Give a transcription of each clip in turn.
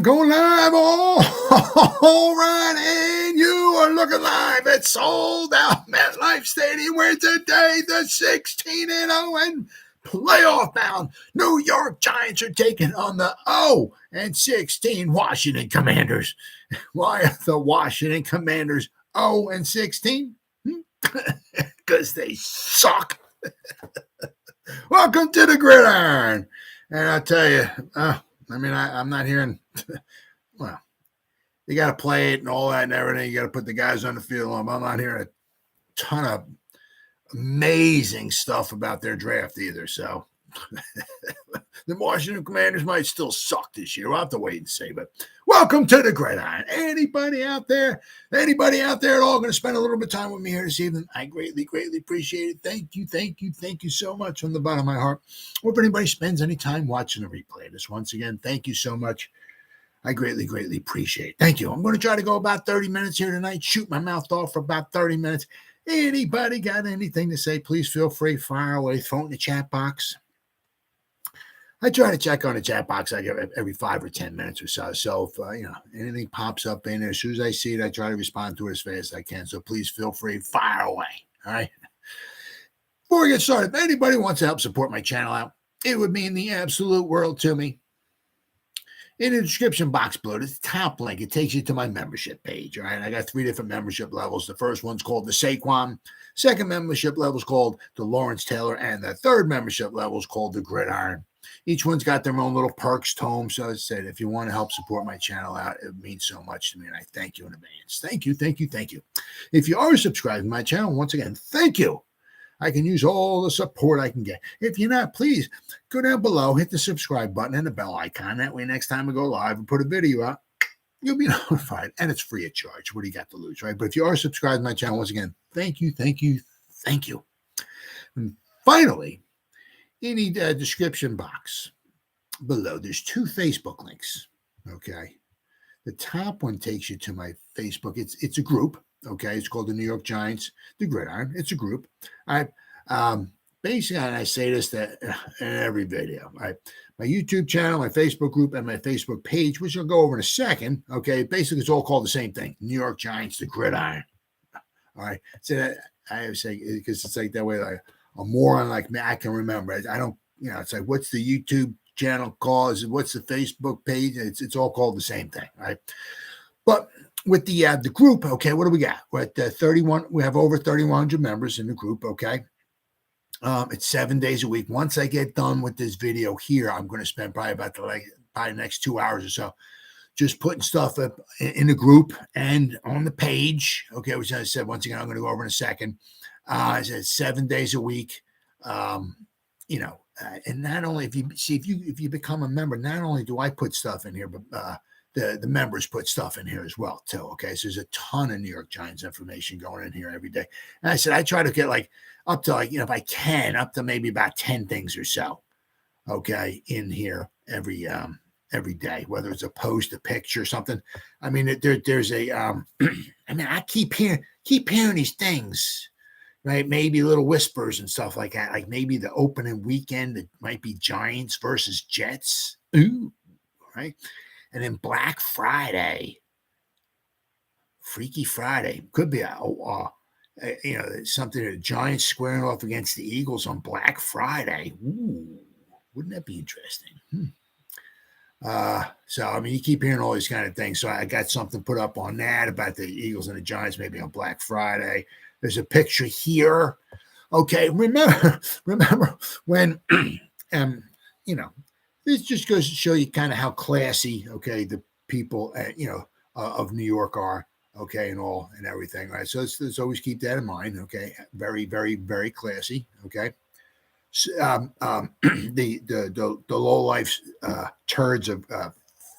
Going live. All right, and you are looking live at Sold Out MetLife Stadium, where today the 16-0 and playoff-bound New York Giants are taking on the 0-16 Washington Commanders. Why are the Washington Commanders 0-16? Because they suck. Welcome to the Gridiron. And I'll tell you, I'm not hearing, well, you got to play it and all that and everything. You got to put the guys on the field. I'm not hearing a ton of amazing stuff about their draft either. So the Washington Commanders might still suck this year. We'll have to wait and see. But welcome to the Gridiron. Anybody out there at all going to spend a little bit of time with me here this evening? I greatly appreciate it. Thank you so much from the bottom of my heart. Or if anybody spends any time watching the replay, this once again, thank you so much. I greatly appreciate it. Thank you. I'm going to try to go about 30 minutes here tonight, shoot my mouth off for about 30 minutes. Anybody got anything to say, please feel free, fire away, throw it in the chat box. I try to check on the chat box like every 5 or 10 minutes or so. So if anything pops up in there, as soon as I see it, I try to respond to it as fast as I can. So please feel free, fire away. All right. Before we get started, if anybody wants to help support my channel out, it would mean the absolute world to me. In the description box below, the top link, it takes you to my membership page. All right. I got 3 different membership levels. The first one's called the Saquon. Second membership level is called the Lawrence Taylor. And the third membership level is called the Gridiron. Each one's got their own little perks to them. So as I said, if you want to help support my channel out, it means so much to me. And I thank you in advance. Thank you. If you are subscribed to my channel, once again, thank you. I can use all the support I can get. If you're not, please go down below, hit the subscribe button and the bell icon. That way, next time I go live and put a video out, you'll be notified. And it's free of charge. What do you got to lose, right? But if you are subscribed to my channel, once again, thank you. And finally, in the description box below, there's 2 Facebook links, okay? The top one takes you to my Facebook. It's a group, okay? It's called the New York Giants, the Gridiron. It's a group. Basically, and I say this in every video, right? My YouTube channel, my Facebook group, and my Facebook page, which I'll go over in a second, okay? Basically, it's all called the same thing, New York Giants, the Gridiron. All right? So that, I would say, because it's like that way, like, a moron like me, I can remember. I don't, it's like, what's the YouTube channel called? What's the Facebook page? It's all called the same thing, right? But with the group, okay, what do we got? We're at 31. We have over 3,100 members in the group, okay? It's 7 days a week. Once I get done with this video here, I'm going to spend probably the next 2 hours or so just putting stuff up in the group and on the page, okay, which I said, once again, I'm going to go over in a second. I said 7 days a week, and not only if you become a member, not only do I put stuff in here, but the members put stuff in here as well too. Okay, so there's a ton of New York Giants information going in here every day. And I said I try to get up to if I can, up to maybe about 10 things or so. Okay, in here every day, whether it's a post, a picture, something. I mean, there's a I keep hearing these things. Right, maybe little whispers and stuff like that. Like maybe the opening weekend, it might be Giants versus Jets. Ooh, right. And then Black Friday, Freaky Friday, could be something the Giants squaring off against the Eagles on Black Friday. Ooh, wouldn't that be interesting? So you keep hearing all these kind of things. So I got something put up on that about the Eagles and the Giants, maybe on Black Friday. There's a picture here. Okay, remember when, this just goes to show you kind of how classy, okay, the people, of New York are, okay, and all and everything, right? So let's always keep that in mind, okay? Very, very, very classy, okay? The low life turds of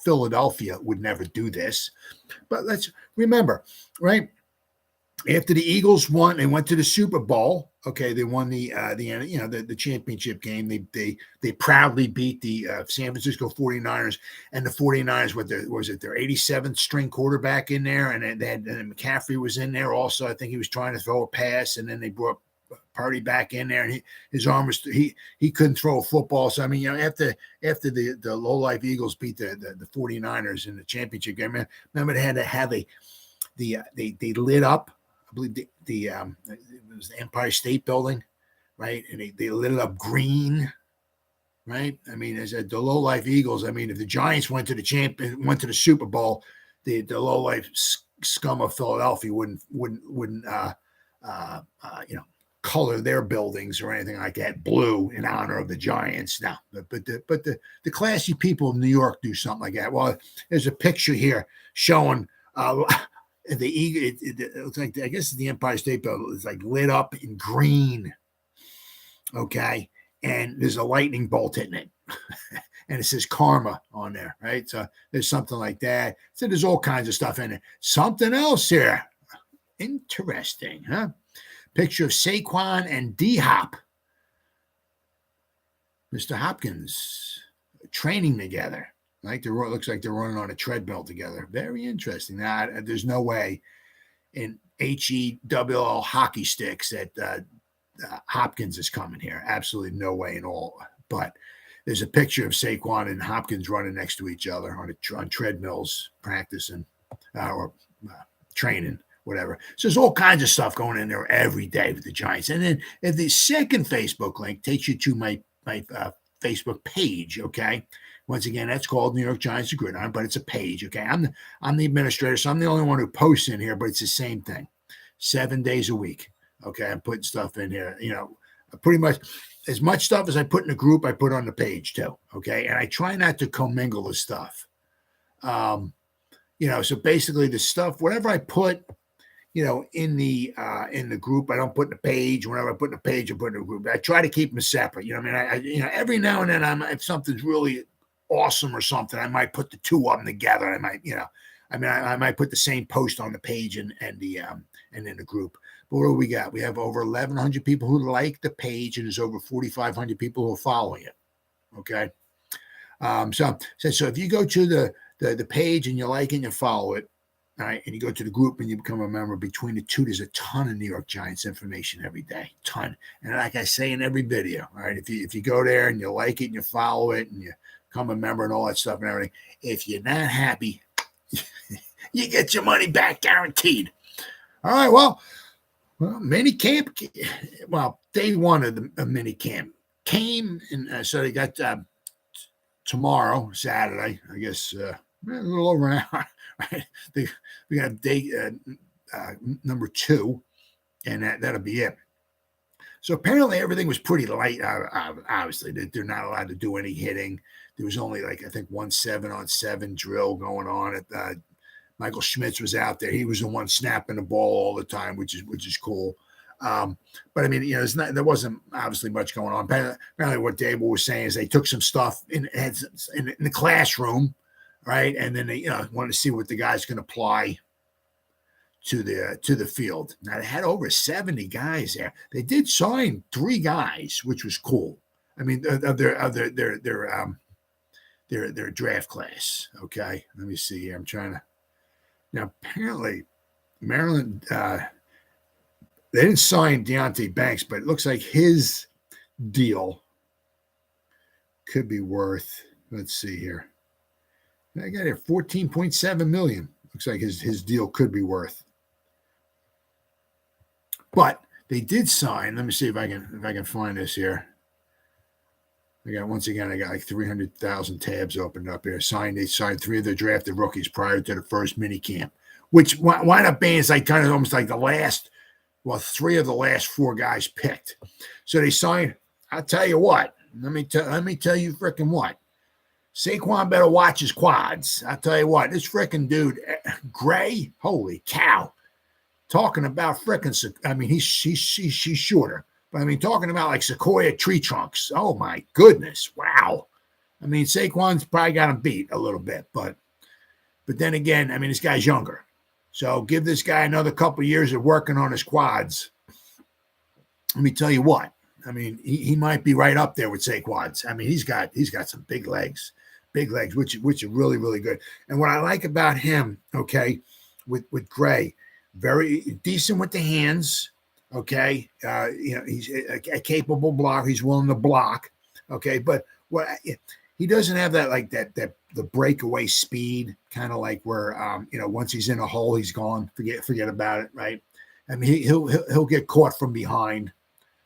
Philadelphia would never do this, but let's remember, right? After the Eagles won and went to the Super Bowl, okay, they won the championship game. They proudly beat the San Francisco 49ers, and the 49ers with their 87th string quarterback in there, and McCaffrey was in there also. I think he was trying to throw a pass, and then they brought Purdy back in there, and his arm was he couldn't throw a football. So I mean, after the low-life Eagles beat the 49ers in the championship game, remember they had to have they lit up. I believe it was the Empire State Building, right? And they lit it up green, right? I mean, as the low-life Eagles, I mean, if the Giants went to the Super Bowl, the low-life scum of Philadelphia wouldn't color their buildings or anything like that blue in honor of the Giants. Now, but the classy people of New York do something like that. Well, there's a picture here showing the Eagle. It looks like, I guess, the Empire State Building is like lit up in green. Okay, and there's a lightning bolt hitting it, and it says karma on there, right? So there's something like that. So there's all kinds of stuff in it. Something else here, interesting, huh? Picture of Saquon and D-Hop, Mr. Hopkins, training together. Looks like they're running on a treadmill together. Very interesting. Now, there's no way in HEWL hockey sticks that Hopkins is coming here. Absolutely no way in all. But there's a picture of Saquon and Hopkins running next to each other on treadmills, practicing or training. Whatever. So there's all kinds of stuff going in there every day with the Giants. And then if the second Facebook link takes you to my Facebook page, okay? Once again, that's called New York Giants The Gridiron, but it's a page, okay? I'm the administrator, so I'm the only one who posts in here, but it's the same thing. 7 days a week, okay? I'm putting stuff in here. Pretty much as much stuff as I put in the group, I put on the page too, okay? And I try not to commingle the stuff. So basically the stuff, whatever I put, in the group, I don't put in the page. Whenever I put in the page, I put in the group. I try to keep them separate. I every now and then, if something's really awesome or something, I might put the two of them together. I might, I might put the same post on the page and in the group. But what do we got? We have over 1,100 people who like the page, and there's over 4,500 people who are following it. Okay. So if you go to the page and you like it and you follow it, all right, and you go to the group and you become a member, between the two, there's a ton of New York Giants information every day, ton. And like I say in every video, all right, if you go there and you like it and you follow it and you become a member and all that stuff and everything, if you're not happy, you get your money back guaranteed. All right, well, mini camp, day one of the mini camp came, and so they got tomorrow, Saturday, I guess, a little over an hour. Right? We got day number 2, and that'll be it. So apparently everything was pretty light. Obviously, they're not allowed to do any hitting. There was only I think 1 7-on-7 drill going on. Michael Schmitz was out there. He was the one snapping the ball all the time, which is cool. But I mean, there wasn't obviously much going on. Apparently, what Dable was saying is they took some stuff in the classroom. Right, and then they wanted to see what the guys can apply to the field. Now they had over 70 guys there. They did sign 3 guys, which was cool. I mean, of their draft class. Okay, let me see here. I'm trying to. Now apparently, Maryland they didn't sign Deonte Banks, but it looks like his deal could be worth. Let's see here. I got here $14.7 million. Looks like his deal could be worth. But they did sign. Let me see if I can find this here. I got like 300,000 tabs opened up here. They signed 3 of their drafted rookies prior to the first mini camp, which wound up being kind of almost like 3 of the last 4 guys picked. So they signed. I'll tell you what. Let me tell you freaking what. Saquon better watch his quads. I'll tell you what, this freaking dude, Gray, holy cow. Talking about freaking, I mean, he's shorter. But I mean, talking about like sequoia tree trunks. Oh my goodness. Wow. I mean, Saquon's probably got him beat a little bit. But then again, I mean, this guy's younger. So give this guy another couple of years of working on his quads. Let me tell you what. I mean, he might be right up there with Saquon's. I mean, he's got some big legs, which are really, really good. And what I like about him, okay, with Gray, very decent with the hands, Okay. He's a capable blocker. He's willing to block. Okay. But what he doesn't have that the breakaway speed, kind of like where, once he's in a hole, he's gone. Forget about it. Right. I mean, he'll get caught from behind.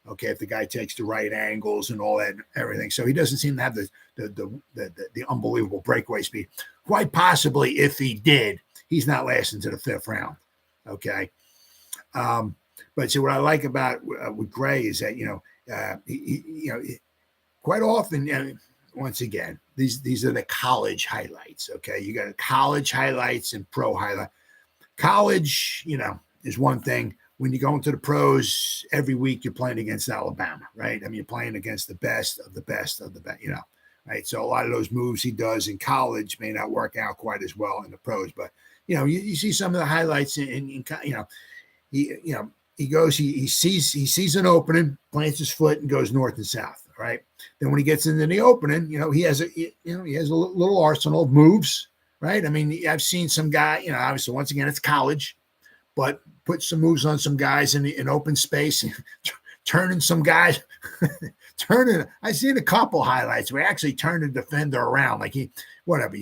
Okay, if the guy takes the right angles and all that and everything. So he doesn't seem to have the unbelievable breakaway speed. Quite possibly, if he did, he's not lasting to the 5th round. Okay. But so what I like about with Gray is that, quite often, once again, these are the college highlights. Okay. You got college highlights and pro highlights. College, is one thing. When you go into the pros, every week you're playing against Alabama, right? I mean, you're playing against the best of the best of the best, right? So a lot of those moves he does in college may not work out quite as well in the pros, but you see some of the highlights he sees an opening, plants his foot, and goes north and south. Right. Then when he gets into the opening, he has a little arsenal of moves. Right. I mean, I've seen some guy. Obviously, once again, it's college, but put some moves on some guys in open space, turning some guys, I've seen a couple highlights where he actually turned the defender around. Like he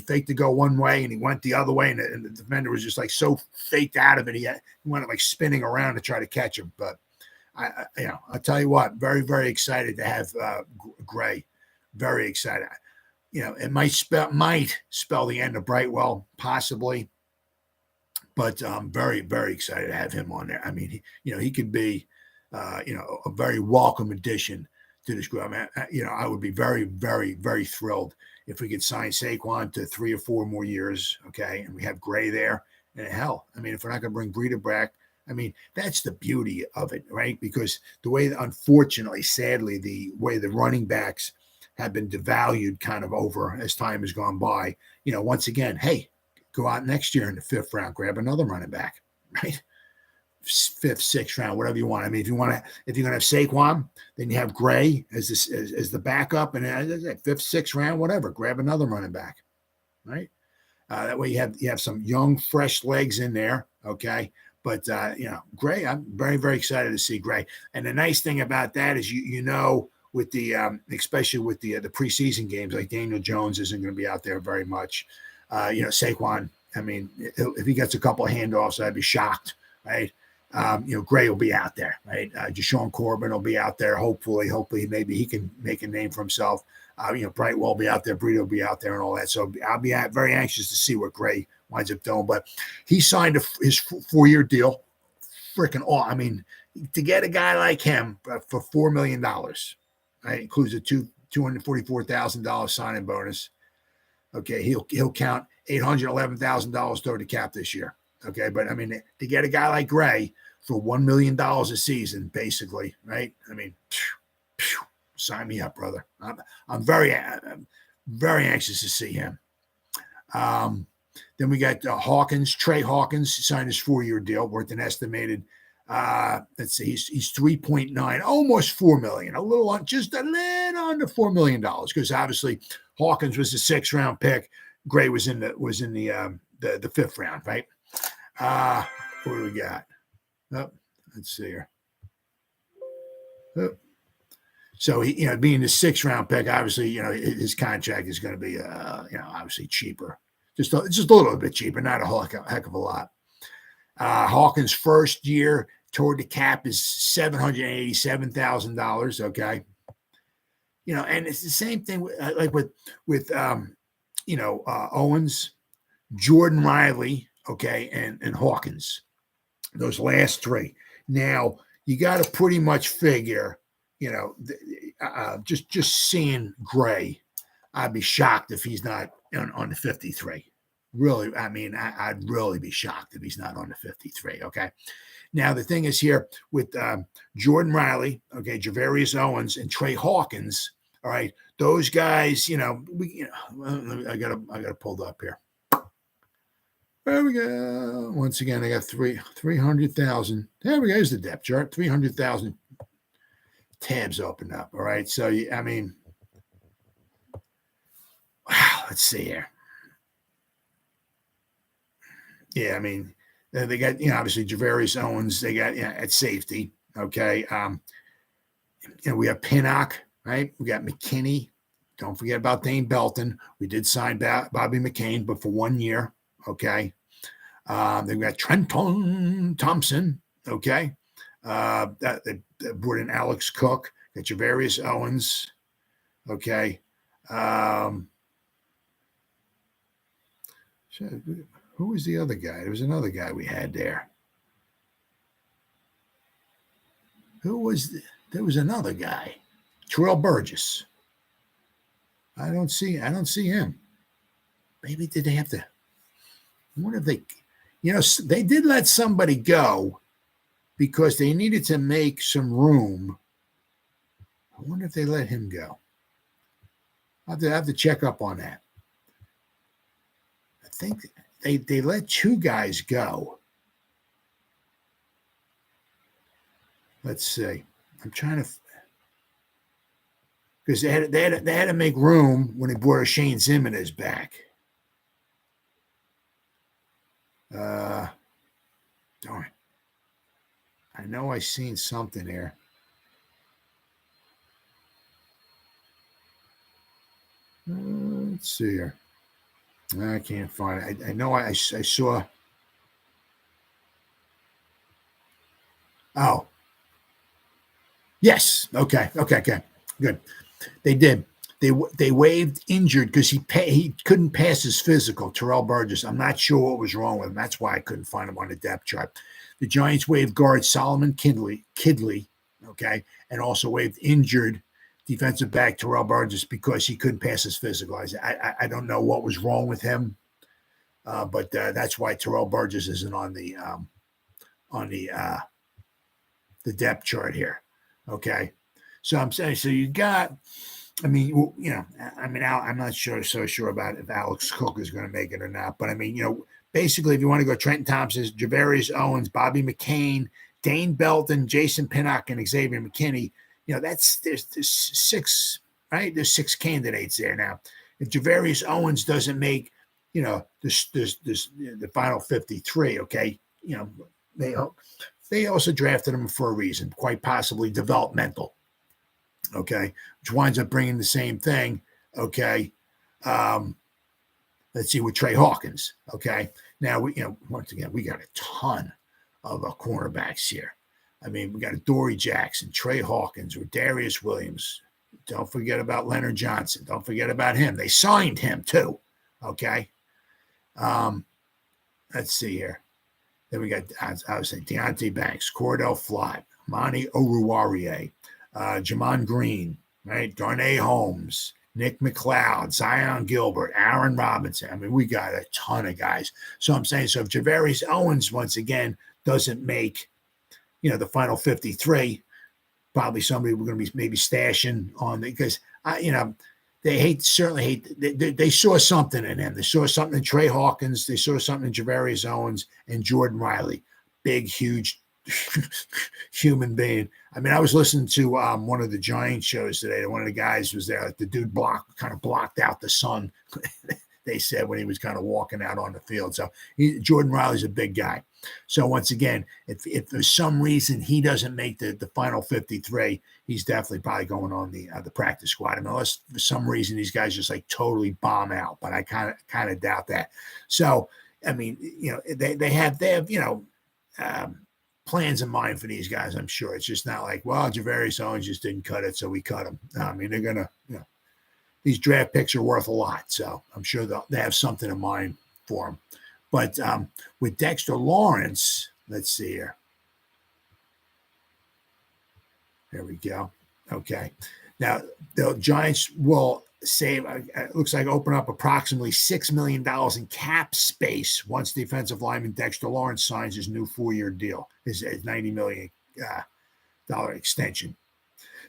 faked to go one way and he went the other way. And the defender was just like so faked out of it. He went like spinning around to try to catch him. But I'll tell you what, very, very excited to have Gray. Very excited. It might spell the end of Brightwell, possibly. But I'm very, very excited to have him on there. I mean, he could be, a very welcome addition to this group. I mean, I would be very, very, very thrilled if we could sign Saquon to 3 or 4 more years, okay, and we have Gray there. And hell, I mean, if we're not going to bring Breida back, I mean, that's the beauty of it, right? Because the way, unfortunately, sadly, the way the running backs have been devalued kind of over as time has gone by, once again, hey, go out next year in the 5th round, grab another running back, right? 5th, 6th round, whatever you want. I mean, if you're going to have Saquon, then you have Gray as the backup, and 5th, 6th round, whatever, grab another running back, right? That way you have some young, fresh legs in there, okay? But Gray, I'm very, very excited to see Gray. And the nice thing about that is with the especially with the preseason games, like Daniel Jones isn't going to be out there very much. Saquon, I mean, if he gets a couple of handoffs, I'd be shocked, right? Gray will be out there, right? Deshaun Corbin will be out there. Hopefully, maybe he can make a name for himself. Brightwell will be out there. Breida will be out there and all that. So I'll be very anxious to see what Gray winds up doing. But he signed his 4-year deal. Freaking awesome. I mean, to get a guy like him for $4 million, right? Includes a $244,000 signing bonus. Okay, he'll count $811,000 toward the cap this year. Okay, but I mean, to get a guy like Gray for $1 million a season, basically, right? I mean, sign me up, brother. I'm very anxious to see him. Then we got Hawkins. Trey Hawkins signed his 4-year deal worth an estimated. Let's see, he's 3.9, almost $4 million. Just a little under $4 million, because obviously Hawkins was the 6th round pick. Gray was in the 5th round, right? What do we got? Oh, let's see here. Oh. So he, being the 6th round pick, obviously, his contract is going to be, obviously cheaper, just a little bit cheaper, not a heck of a lot. Hawkins' first year toward the cap is $787,000. Okay, and it's the same thing with Owens, Jordan Riley, okay, and Hawkins. Those last 3. Now you got to pretty much figure, just seeing Gray, I'd be shocked if he's not on the 53. Really, I mean, I'd really be shocked if he's not on the 53. Okay. Now the thing is here with Jordan Riley, okay, Javarius Owens, and Trey Hawkins. All right, those guys, I gotta pull up here. There we go. Once again, I got 300,000. There we go. Here's the depth chart. 300,000 tabs opened up. All right. So, I mean, wow, let's see here. Yeah, I mean, they got, obviously Javarius Owens, they got at safety. Okay. We have Pinnock, right? We got McKinney. Don't forget about Dane Belton. We did sign Bobby McCain, but for 1 year. Okay. Then we got Trenton Thompson. Okay. They brought in Alex Cook. Got Javarius Owens. Okay. Who was the other guy? There was another guy we had there. There was another guy. Terrell Burgess. I don't see him. Maybe did they have to? I wonder if they did let somebody go because they needed to make some room. I wonder if they let him go. I'll have to check up on that. I think they let 2 guys go. Let's see. I'm trying to, because they had to make room when they brought Oshane Ximines back. Darn. I know I seen something there. Let's see here. I can't find it. I know I saw. Oh. Yes. Okay. Good. They did. They waived injured because he couldn't pass his physical. Terrell Burgess. I'm not sure what was wrong with him. That's why I couldn't find him on the depth chart. The Giants waived guard Solomon Kidley. Okay, and also waived injured defensive back Terrell Burgess because he couldn't pass his physical. I don't know what was wrong with him, but that's why Terrell Burgess isn't on the depth chart here. Okay, so I'm saying you got. I'm not so sure about if Alex Cook is going to make it or not, but basically, if you want to go Trenton Thompson, Javarius Owens, Bobby McCain, Dane Belton, Jason Pinnock, and Xavier McKinney. There's 6, right? There's 6 candidates there now. If Javarius Owens doesn't make, the final 53, okay, they also drafted him for a reason, quite possibly developmental, okay, which winds up bringing the same thing, okay. Let's see with Trey Hawkins, okay. Now once again we got a ton of cornerbacks here. We got Adoree Jackson, Trey Hawkins, or Darius Williams. Don't forget about Leonard Johnson. Don't forget about him. They signed him too. Okay. Let's see here. Then we got, I was saying, Deontay Banks, Cordell Flott, Monty Oruwariye, Jamon Green, right? Darnay Holmes, Nick McLeod, Zion Gilbert, Aaron Robinson. We got a ton of guys. So I'm saying, so if Javarius Owens, once again, doesn't make, the final 53, probably somebody we're going to be maybe stashing on because they certainly hate. They saw something in him. They saw something in Trey Hawkins. They saw something in Javarius Owens and Jordan Riley, big, huge human being. I was listening to one of the Giants shows today. One of the guys was there. The dude kind of blocked out the sun. They said when he was kind of walking out on the field. So Jordan Riley's a big guy. So once again, if there's some reason he doesn't make the final 53, he's definitely probably going on the practice squad. Unless for some reason these guys just like totally bomb out, but I kind of doubt that. So they have plans in mind for these guys. I'm sure it's just not like, well, Javarius Owens just didn't cut it, so we cut him. They're gonna these draft picks are worth a lot, so I'm sure they have something in mind for them. But with Dexter Lawrence, let's see here. There we go. Okay. Now, the Giants will save, it looks like open up approximately $6 million in cap space once defensive lineman Dexter Lawrence signs his new 4-year deal, his $90 million extension.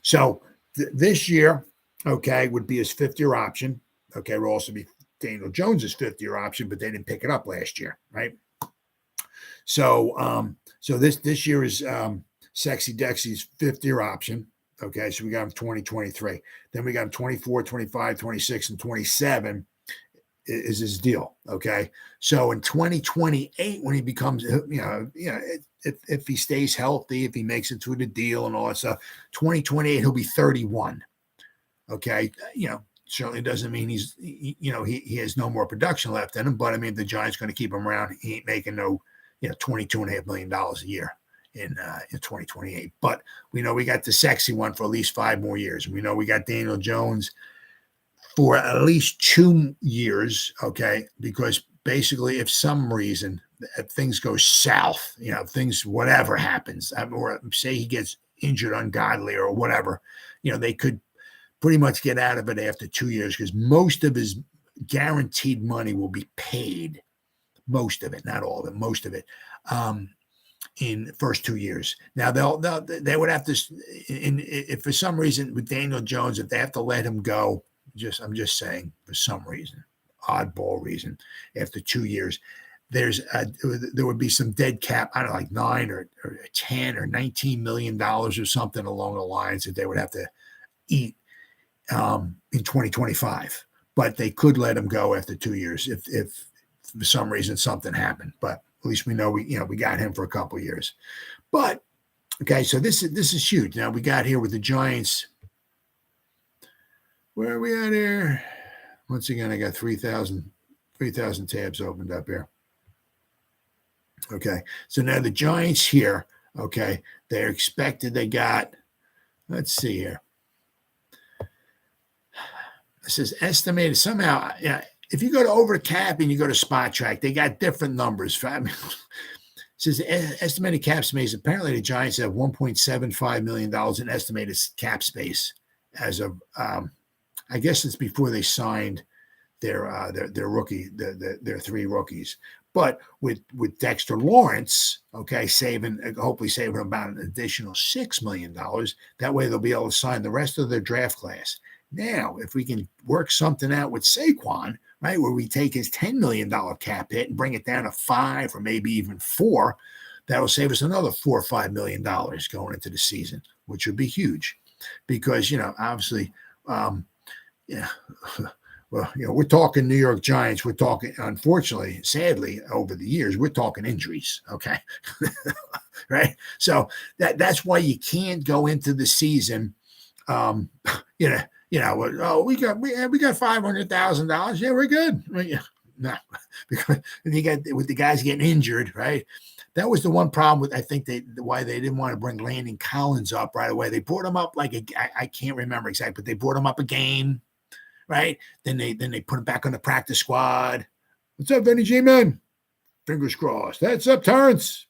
So this year, okay, would be his 5th-year option. Okay, will also be Daniel Jones's 5th-year option, but they didn't pick it up last year, right? So, this year is Sexy Dexy's 5th-year option. Okay, so we got him 2023. Then we got him 24, 25, 26, and 27 is his deal. Okay. So in 2028, when he becomes, if he stays healthy, if he makes it through the deal and all that stuff, 2028, he'll be 31. Okay. Certainly doesn't mean he has no more production left in him, but I mean, if the Giants going to keep him around, he ain't making no, $22.5 million a year in 2028. But we know we got the sexy one for at least 5 more years. We know we got Daniel Jones for at least 2 years. Okay. Because basically, if some reason if things go south, things, whatever happens, or say he gets injured ungodly or whatever, they could pretty much get out of it after 2 years, because most of his guaranteed money will be paid, most of it, not all of it, most of it, in the first 2 years. Now they would have to, if for some reason with Daniel Jones, if they have to let him go, I'm just saying, for some reason, oddball reason, after 2 years, there would be some dead cap, I don't know, like 9 or 10 or $19 million or something along the lines that they would have to eat in 2025, but they could let him go after 2 years if for some reason something happened. But at least we know we got him for a couple of years. But okay, so this is huge. Now we got here with the Giants. Where are we at here? Once again, I got 3,000 tabs opened up here. Okay, so now the Giants here. Okay, they're expected. They got. Let's see here. It says estimated somehow. Yeah, if you go to over cap and you go to Spot Track, they got different numbers. It says estimated cap space. Apparently, the Giants have $1.75 million in estimated cap space as of. I guess it's before they signed their rookie, their 3 rookies. But with Dexter Lawrence, okay, hopefully saving about an additional $6 million. That way they'll be able to sign the rest of their draft class. Now, if we can work something out with Saquon, right, where we take his $10 million cap hit and bring it down to 5 or maybe even 4, that'll save us another $4 or $5 million going into the season, which would be huge. Because, obviously, well, we're talking New York Giants. We're talking, unfortunately, sadly, over the years, we're talking injuries. Okay. Right. So that's why you can't go into the season, oh, we got $500,000. Yeah, we're good. No, because you got with the guys getting injured, right? That was the one problem with, I think why they didn't want to bring Landon Collins up right away. They brought him up I can't remember exactly, but they brought him up a game. Right. Then they put him back on the practice squad. What's up, Penei Sewell? Fingers crossed. That's up, Terrence.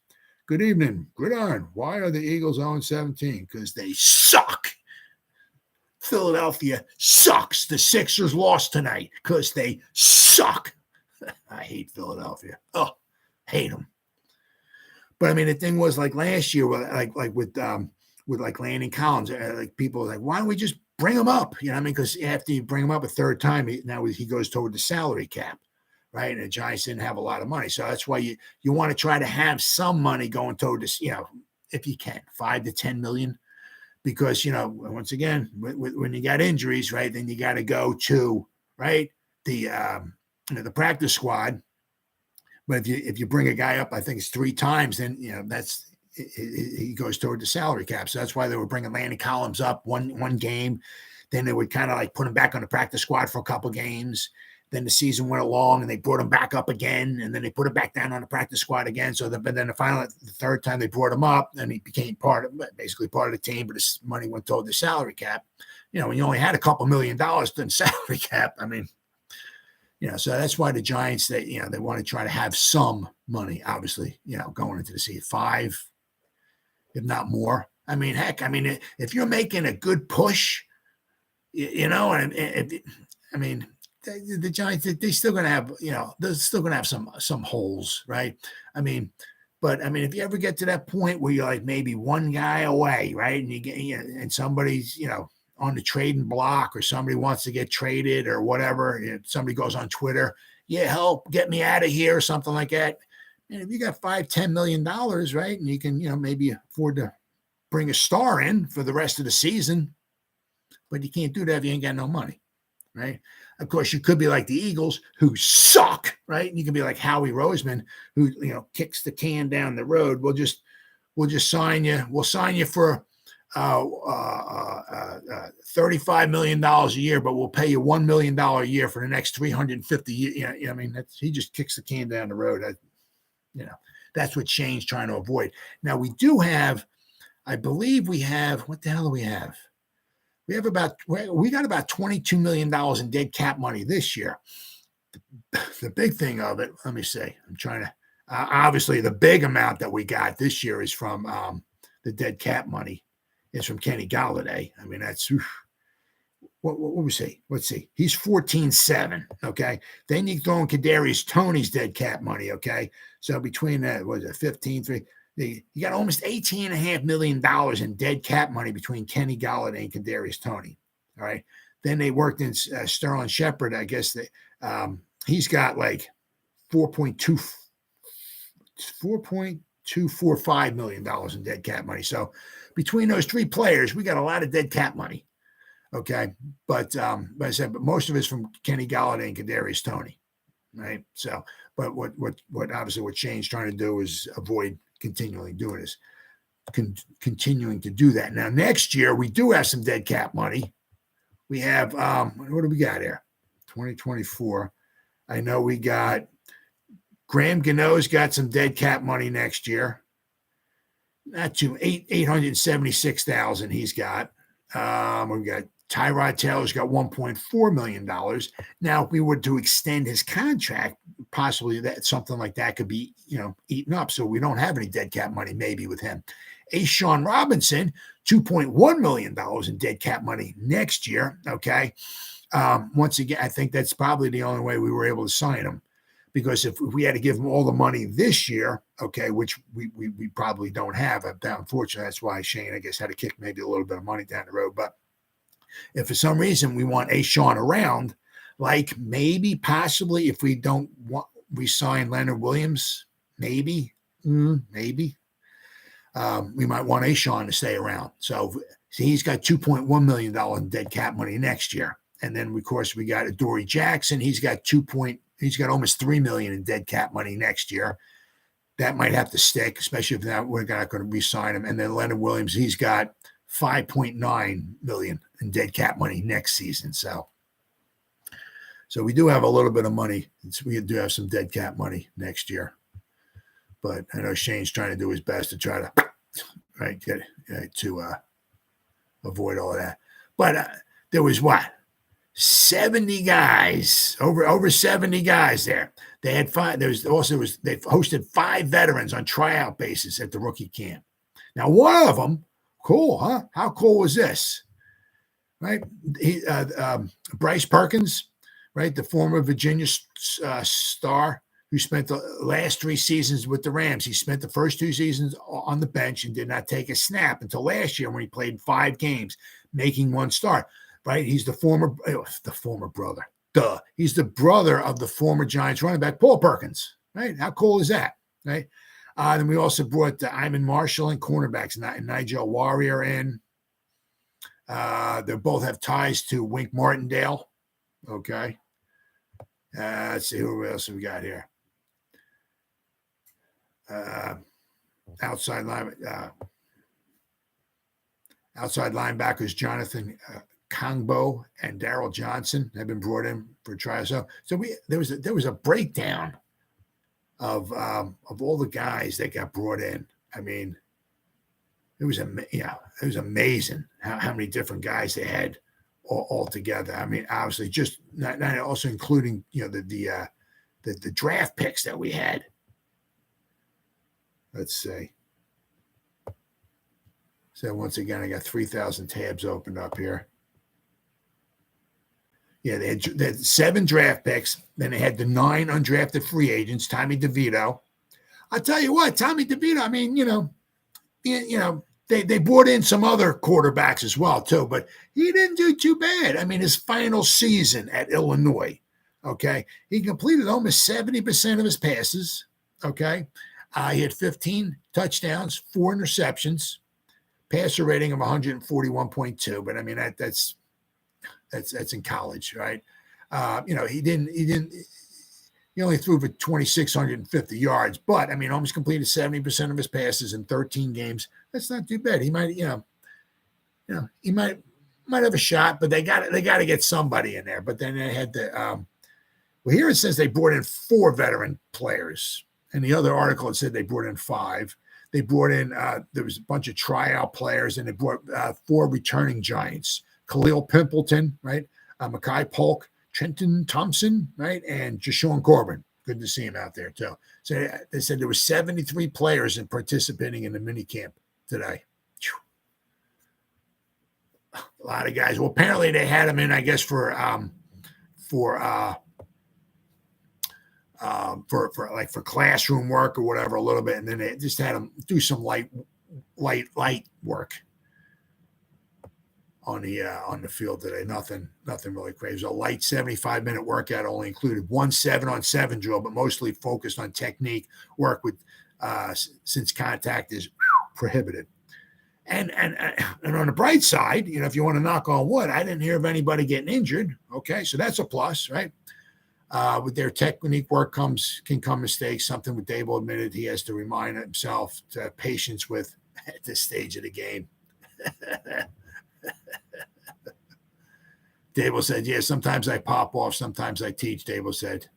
Good evening. Gridiron. Why are the Eagles 0-17? Because they suck. Philadelphia sucks. The Sixers lost tonight because they suck. I hate Philadelphia. Oh, hate them. But I mean, the thing was like last year, like with Landon Collins, like people were like, why don't we just bring him up? You know what I mean? Because after you bring him up a third time, he goes toward the salary cap, right? And the Giants didn't have a lot of money. So that's why you want to try to have some money going toward this, if you can, 5 to 10 million. Because, once again, when you got injuries, right, then you got to go to, right, the practice squad. But if you bring a guy up, I think it's 3 times, then, he goes toward the salary cap. So that's why they were bringing Landon Collins up one game. Then they would kind of like put him back on the practice squad for a couple games. Then the season went along and they brought him back up again. And then they put him back down on the practice squad again. But then the third time they brought him up, then he became basically part of the team, but his money went toward the salary cap. When you only had a couple $1 million in salary cap, I mean, so that's why the Giants, they want to try to have some money, obviously, going into the season. 5, if not more. I mean, heck, if you're making a good push, the Giants, they're still going to have, they're still going to have some holes, right? But if you ever get to that point where you're like maybe one guy away, right, and you get, and somebody's, on the trading block, or somebody wants to get traded or whatever, somebody goes on Twitter, help get me out of here or something like that. And if you got $5-10 million, right, and you can, maybe afford to bring a star in for the rest of the season, but you can't do that if you ain't got no money, right? Of course, you could be like the Eagles, who suck, right? And you can be like Howie Roseman, who kicks the can down the road. We'll just sign you. We'll sign you for $35 million a year, but we'll pay you $1 million a year for the next 350 years. I mean, he just kicks the can down the road. That's what Shane's trying to avoid. Now we do have, I believe we have, what the hell do we have? We got about $22 million in dead cap money this year. The big thing of it, let me see. I'm trying to, obviously the big amount that we got this year is from the dead cap money is from Kenny Golladay. I mean, that's, what we say? Let's see. He's 14.7. Okay. Then you throw in Kadarius Toney's dead cap money. Okay. So between that, was it 15.3? You got almost $18.5 million in dead cap money between Kenny Golladay and Kadarius Toney. All right. Then they worked in Sterling Shepard. I guess he's got like $4.245 million in dead cap money. So between those three players, we got a lot of dead cap money. Okay. But I said, but most of it's from Kenny Golladay and Kadarius Toney. Right. So, but what obviously what Shane's trying to do is avoid continuing doing this, continuing to do that. Now, next year, we do have some dead cap money. We have, what do we got here? 2024. I know we got Graham Gano's got some dead cap money next year. Not too, $876,000 he's got. We've got Tyrod Taylor's got $1.4 million. Now, if we were to extend his contract, possibly that something like that could be, eaten up. So we don't have any dead cap money maybe with him. A'Shawn Robinson, $2.1 million in dead cap money next year. Okay. Once again, I think that's probably the only way we were able to sign him, because if we had to give him all the money this year, okay, which we probably don't have. Unfortunately, that's why Shane, I guess, had to kick maybe a little bit of money down the road. But if for some reason we want A'Shawn around, like maybe possibly if we don't want resign Leonard Williams, maybe we might want A'Shawn to stay around. So he's got $2.1 million in dead cap money next year. And then of course we got Adoree Jackson. He's got almost $3 million in dead cap money next year. That might have to stick, especially if we're not going to re-sign him. And then Leonard Williams, he's got $5.9 million in dead cap money next season. So we do have a little bit of money. We do have some dead cap money next year. But I know Shane's trying to do his best to try to avoid all of that. But there was 70 guys, over 70 guys there. They had five. They hosted 5 veterans on tryout basis at the rookie camp. Now, one of them, cool, huh? How cool was this? Right? Bryce Perkins, right? The former Virginia star who spent the last 3 seasons with the Rams. He spent the first 2 seasons on the bench and did not take a snap until last year when he played 5 games, making 1 start. Right? He's the former brother. He's the brother of the former Giants running back, Paul Perkins. Right? How cool is that? Right? Then we also brought Iman Marshall and cornerbacks, Nigel Warrior in. They both have ties to Wink Martindale. Okay. Let's see who else we got here. Outside linebackers Jonathan Kongbo and Darryl Johnson have been brought in for trials. So there was a breakdown of all the guys that got brought in. I mean, it was amazing how many different guys they had all together. I mean, obviously, just not also including the draft picks that we had. Let's see. So once again, I got 3,000 tabs opened up here. Yeah, they had 7 draft picks. Then they had the 9 undrafted free agents. Tommy DeVito. I'll tell you what, Tommy DeVito. I mean, they brought in some other quarterbacks as well too, but he didn't do too bad. I mean, his final season at Illinois, okay, he completed almost 70% of his passes. Okay, he had 15 touchdowns, 4 interceptions, passer rating of 141.2. But I mean, that's in college, right? He only threw for 2,650 yards, but I mean, almost completed 70% of his passes in 13 games. That's not too bad. He might, he might have a shot, but they got to get somebody in there. But then they had the well, here it says they brought in 4 veteran players, and the other article it said they brought in 5. They brought in there was a bunch of tryout players, and they brought 4 returning Giants: Khalil Pimpleton, right, Micah Polk, Trenton Thompson, right, and Jashawn Corbin. Good to see him out there too. So they said there were 73 players participating in the mini camp today. A lot of guys. Well, apparently they had him in, I guess, for classroom work or whatever a little bit, and then they just had him do some light work on the field today. Nothing really crazy. A light 75-minute workout only included 1 7-on-7 drill, but mostly focused on technique work with since contact is prohibited. And on the bright side, if you want to knock on wood, I didn't hear of anybody getting injured. Okay, so that's a plus, right? With their technique work can come mistakes. Something with Dable admitted he has to remind himself to have patience with at this stage of the game. Dable said, "Yeah, sometimes I pop off, sometimes I teach." Dable said,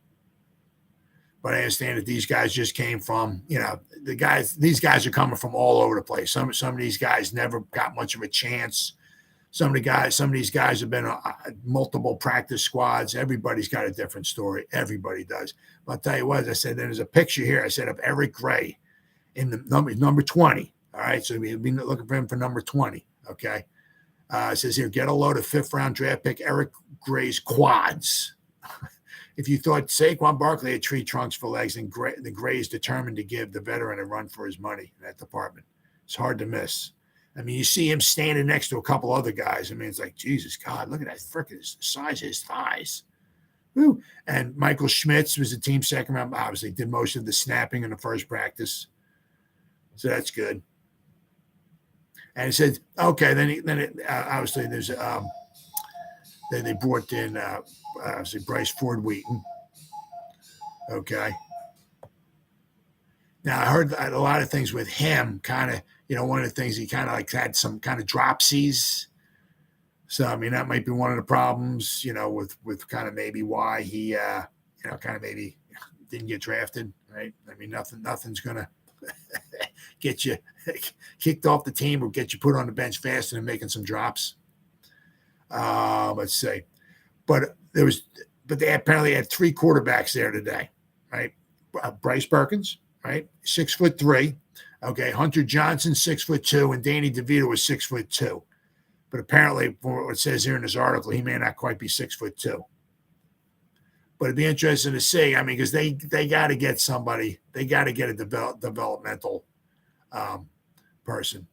"But I understand that these guys just came from, these guys are coming from all over the place. Some of these guys never got much of a chance. Some of these guys have been on multiple practice squads. Everybody's got a different story. Everybody does. But I'll tell you what, I said, there's a picture here. I said of Eric Gray in the number 20. All right. So we've been looking for him for number 20. Okay. It says here, get a load of 5th-round draft pick Eric Gray's quads. If you thought Saquon Barkley had tree trunks for legs, and the Gray is determined to give the veteran a run for his money in that department. It's hard to miss. I mean, you see him standing next to a couple other guys. I mean, it's like, Jesus, God, look at that frickin' size of his thighs. Woo. And Michael Schmitz was the team second round. Obviously, did most of the snapping in the first practice. So that's good. And he said, okay, then obviously there's then they brought in obviously Bryce Ford Wheaton. Okay. Now I heard a lot of things with him. Kind of, one of the things he kind of like had some kind of dropsies. So I mean that might be one of the problems, with kind of maybe why he, kind of maybe didn't get drafted, right? I mean nothing's gonna get you kicked off the team or get you put on the bench faster than making some drops. Let's see, but they apparently had 3 quarterbacks there today, right? Bryce Perkins, right, 6'3". Okay, Hunter Johnson 6'2", and Danny DeVito was 6'2". But apparently, from what it says here in this article, he may not quite be 6'2". But it'd be interesting to see. I mean, because they got to get somebody. They got to get a developmental person,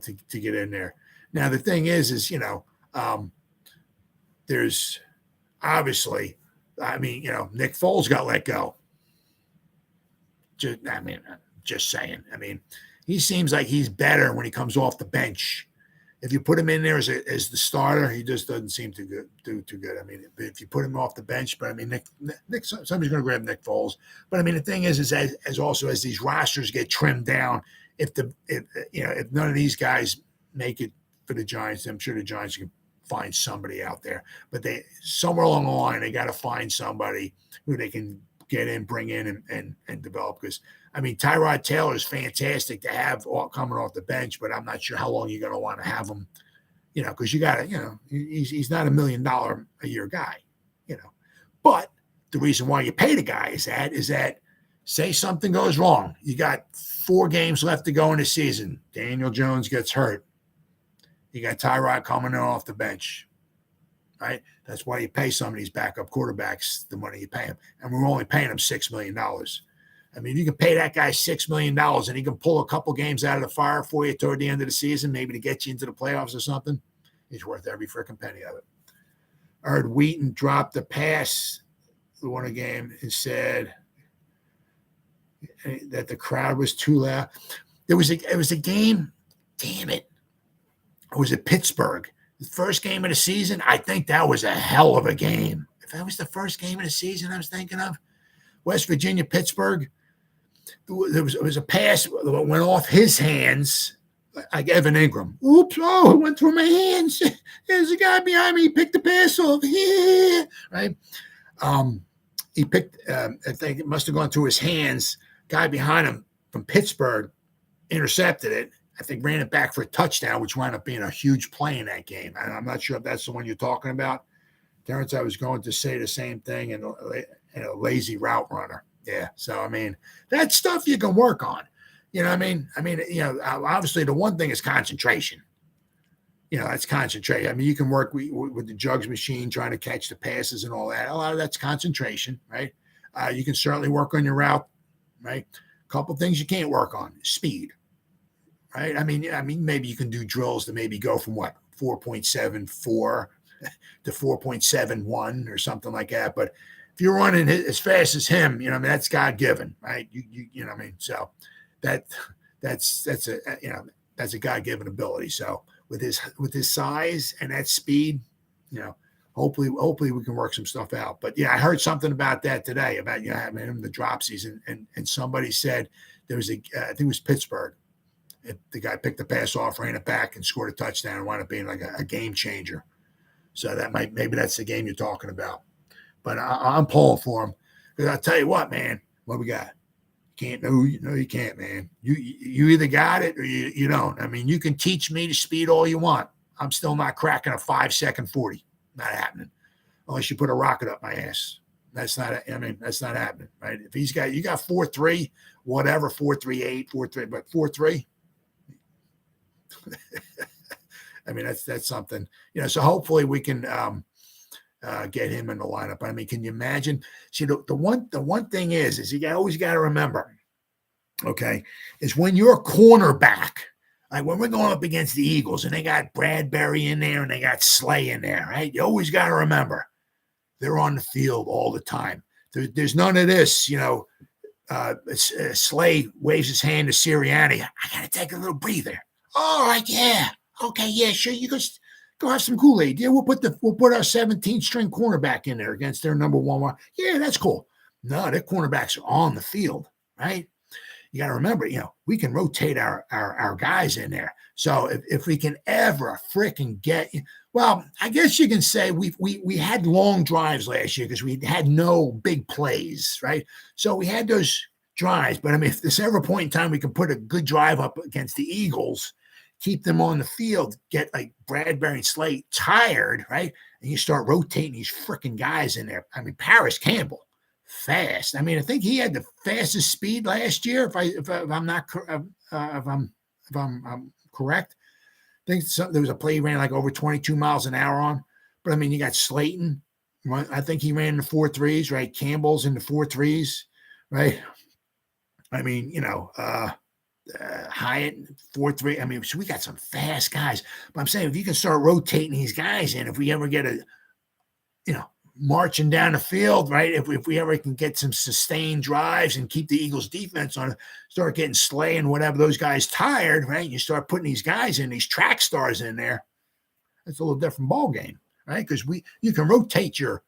to get in there. Now the thing is there's obviously, Nick Foles got let go. Just saying. I mean, he seems like he's better when he comes off the bench. If you put him in there as the starter, he just doesn't seem to do too good. I mean, if you put him off the bench, but I mean, Nick somebody's going to grab Nick Foles. But I mean, the thing is as these rosters get trimmed down, if none of these guys make it for the Giants, I'm sure the Giants can find somebody out there. But somewhere along the line, they got to find somebody who they can get in, bring in, and develop. Because I mean, Tyrod Taylor is fantastic to have coming off the bench, but I'm not sure how long you're going to want to have him. Because you got to, he's not $1 million a year guy. But the reason why you pay the guy is that say something goes wrong, you got 4 games left to go in the season. Daniel Jones gets hurt. You got Tyrod coming in off the bench, right? That's why you pay some of these backup quarterbacks the money you pay them. And we're only paying them $6 million. I mean, if you can pay that guy $6 million and he can pull a couple games out of the fire for you toward the end of the season, maybe to get you into the playoffs or something, he's worth every freaking penny of it. I heard Wheaton dropped the pass, won a game, and said that the crowd was too loud. It was a game, damn it. It was at Pittsburgh. The first game of the season, I think that was a hell of a game. if that was the first game of the season I was thinking of, West Virginia, Pittsburgh, it was a pass that went off his hands, like Evan Ingram. Oops, oh, it went through my hands. There's a guy behind me. He picked the pass off. Right? He picked, I think it must have gone through his hands. Guy behind him from Pittsburgh intercepted it. I think ran it back for a touchdown, which wound up being a huge play in that game. I'm not sure if that's the one you're talking about. Terrence, I was going to say the same thing in a lazy route runner. Yeah. So, I mean, that's stuff you can work on. You know what I mean? Obviously the one thing is concentration. That's concentration. I mean, you can work with the jugs machine trying to catch the passes and all that. A lot of that's concentration, right? You can certainly work on your route, right? A couple things you can't work on. Speed, right? I mean, maybe you can do drills to maybe go from 4.74 to 4.71 or something like that. But if you're running as fast as him, that's God given, right? You know what I mean? So that's a God given ability. So with his size and that speed, hopefully we can work some stuff out. But yeah, I heard something about that today about having him the dropsies, and somebody said there was I think it was Pittsburgh. The guy picked the pass off, ran it back, and scored a touchdown, and wound up being like a game changer. So maybe that's the game you're talking about. But I'm pulling for him because I'll tell you what, man. What we got? Can't no, you can't, man. You either got it or you don't. I mean, you can teach me to speed all you want. I'm still not cracking a 5-second 40. Not happening. Unless you put a rocket up my ass. That's not happening, right? If you got 4.3, whatever, 4.38, 4.3, but 4.3. I mean, that's something, so hopefully we can get him in the lineup. I mean, can you imagine? See, the one thing is you always got to remember, okay, is when you're a cornerback, like when we're going up against the Eagles and they got Bradberry in there and they got Slay in there, right? You always got to remember they're on the field all the time. There's none of this, Slay waves his hand to Sirianni. I got to take a little breather. All right, yeah. Okay, yeah, sure. You just go have some Kool-Aid. Yeah, we'll put our 17th-string cornerback in there against their number one. Yeah, that's cool. No, their cornerbacks are on the field, right? You got to remember, we can rotate our guys in there. So if we can ever freaking get, well, I guess you can say we had long drives last year because we had no big plays, right? So we had those drives, but I mean, if there's ever a point in time we can put a good drive up against the Eagles, keep them on the field, get like Bradberry and Slate tired, right? And you start rotating these freaking guys in there. I mean, Paris Campbell, fast. I mean, I think he had the fastest speed last year. If I'm correct, I think there was a play he ran like over 22 miles an hour on. But I mean, you got Slayton. I think he ran in the 4.3s, right? Campbell's in the 4.3s, right? I mean, Hyatt 4.3. I mean, so we got some fast guys. But I'm saying if you can start rotating these guys in, if we ever get marching down the field, right? If we ever can get some sustained drives and keep the Eagles defense on, start getting Slay and whatever those guys tired, right? You start putting these guys in, these track stars in there. That's a little different ball game, right? Because you can rotate your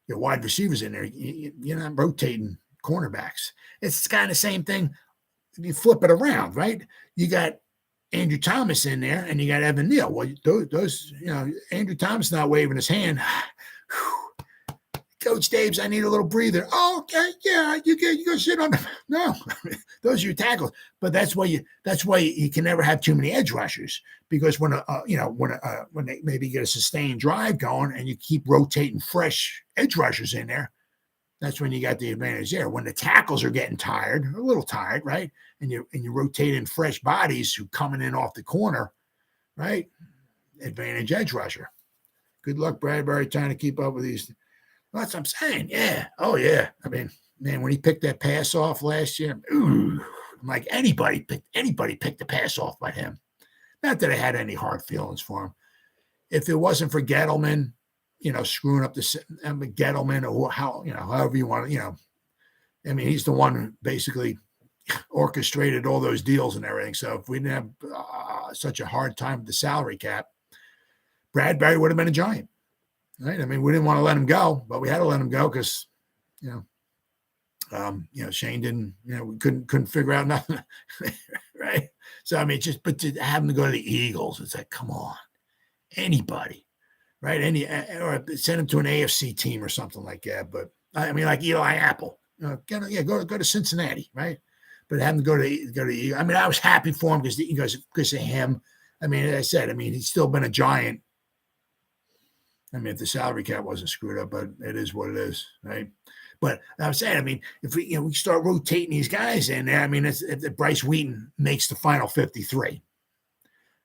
wide receivers in there. You're not rotating cornerbacks. It's kind of the same thing. You flip it around, right? You got Andrew Thomas in there and you got Evan Neal. Well, those Andrew Thomas not waving his hand. Coach Daves, I need a little breather. Oh, okay, yeah, you go sit on the. No, those are your tackles. But that's why you can never have too many edge rushers, because when they maybe get a sustained drive going and you keep rotating fresh edge rushers in there, that's when you got the advantage there. When the tackles are getting tired, a little tired, right? And you rotate in fresh bodies who coming in off the corner, right? Advantage edge rusher. Good luck, Bradberry, trying to keep up with these. Well, that's what I'm saying. Yeah. Oh, yeah. I mean, man, when he picked that pass off last year, I'm like, anybody picked the pass off by him. Not that I had any hard feelings for him. If it wasn't for Gettleman, screwing up the Gettleman or however you want to, I mean, he's the one who basically orchestrated all those deals and everything. So if we didn't have such a hard time with the salary cap, Bradberry would have been a Giant, right? I mean, we didn't want to let him go, but we had to let him go because, Shane didn't, we couldn't figure out nothing, right? So, I mean, but to have him to go to the Eagles, it's like, come on, anybody, right? Or send him to an AFC team or something like that. But I mean, like Eli Apple, go to Cincinnati, right? But have him go to Eagles. I mean, I was happy for him because of him. I mean, as I said, he's still been a Giant. I mean, if the salary cap wasn't screwed up, but it is what it is, right? But I'm saying, I mean, if we start rotating these guys in there, I mean, if Bryce Wheaton makes the final 53.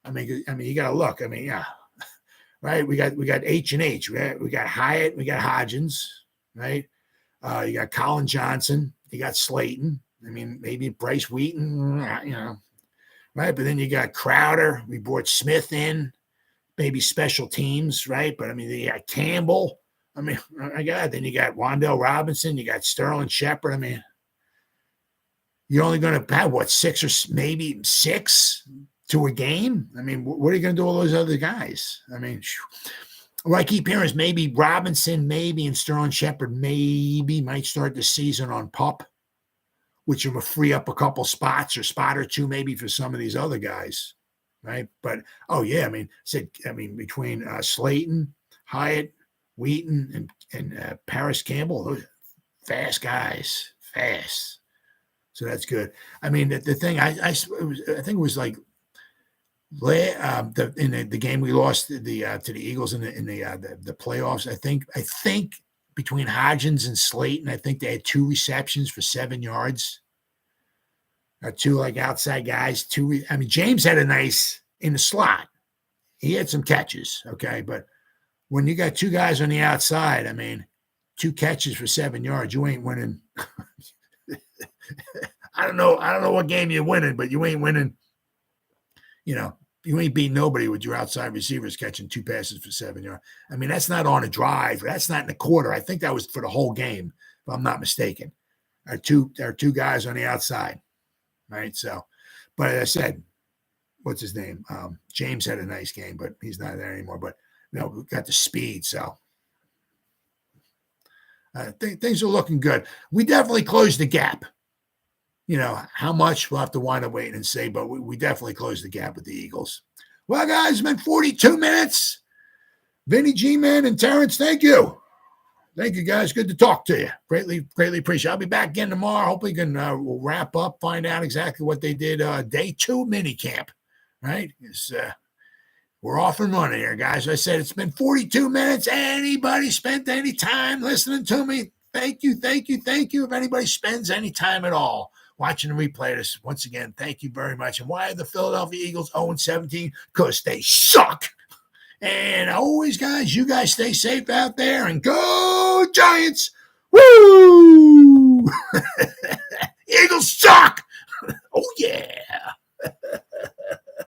I mean, you got to look. I mean, yeah, right. We got H and H. We got Hyatt. We got Hodgins, right? You got Colin Johnson. You got Slayton. I mean, maybe Bryce Wheaton, right? But then you got Crowder. We brought Smith in. Maybe special teams, right? But I mean, you got Campbell. I mean, then you got Wan'Dale Robinson. You got Sterling Shepard. I mean, you're only going to have, 6 or maybe 6 to a game? I mean, what are you going to do with all those other guys? I mean, what I keep hearing is maybe Robinson, and Sterling Shepard might start the season on PUP, which will free up a couple spots or spot or two maybe for some of these other guys, right? But, between Slayton, Hyatt, Wheaton, and Paris Campbell, those fast guys, fast. So that's good. I mean, the thing, I think it was like in the game we lost to the Eagles in the playoffs. I think between Hodgins and Slayton, I think they had 2 receptions for 7 yards. 2 like outside guys. James had a nice in the slot. He had some catches, okay, but when you got 2 guys on the outside, 2 catches for 7 yards, you ain't winning. I don't know what game you're winning, but you ain't winning. You ain't beating nobody with your outside receivers catching 2 passes for 7 yards. That's not on a drive. That's not in the quarter. I think that was for the whole game, if I'm not mistaken. Our two guys on the outside, right? So, but as I said, what's his name? James had a nice game, but he's not there anymore. But we got the speed, so things are looking good. We definitely closed the gap. How much we'll have to wind up waiting and see, but we definitely closed the gap with the Eagles. Well, guys, it's been 42 minutes. Vinny, G-Man, and Terrence, thank you. Thank you, guys. Good to talk to you. Greatly appreciate it. I'll be back again tomorrow. Hopefully we'll wrap up, find out exactly what they did day 2 mini camp, right? We're off and running here, guys. I said it's been 42 minutes. Anybody spent any time listening to me? Thank you. If anybody spends any time at all watching the replay of this, once again, thank you very much. And why are the Philadelphia Eagles 0-17? Because they suck. And always, guys, you guys stay safe out there and go Giants. Woo!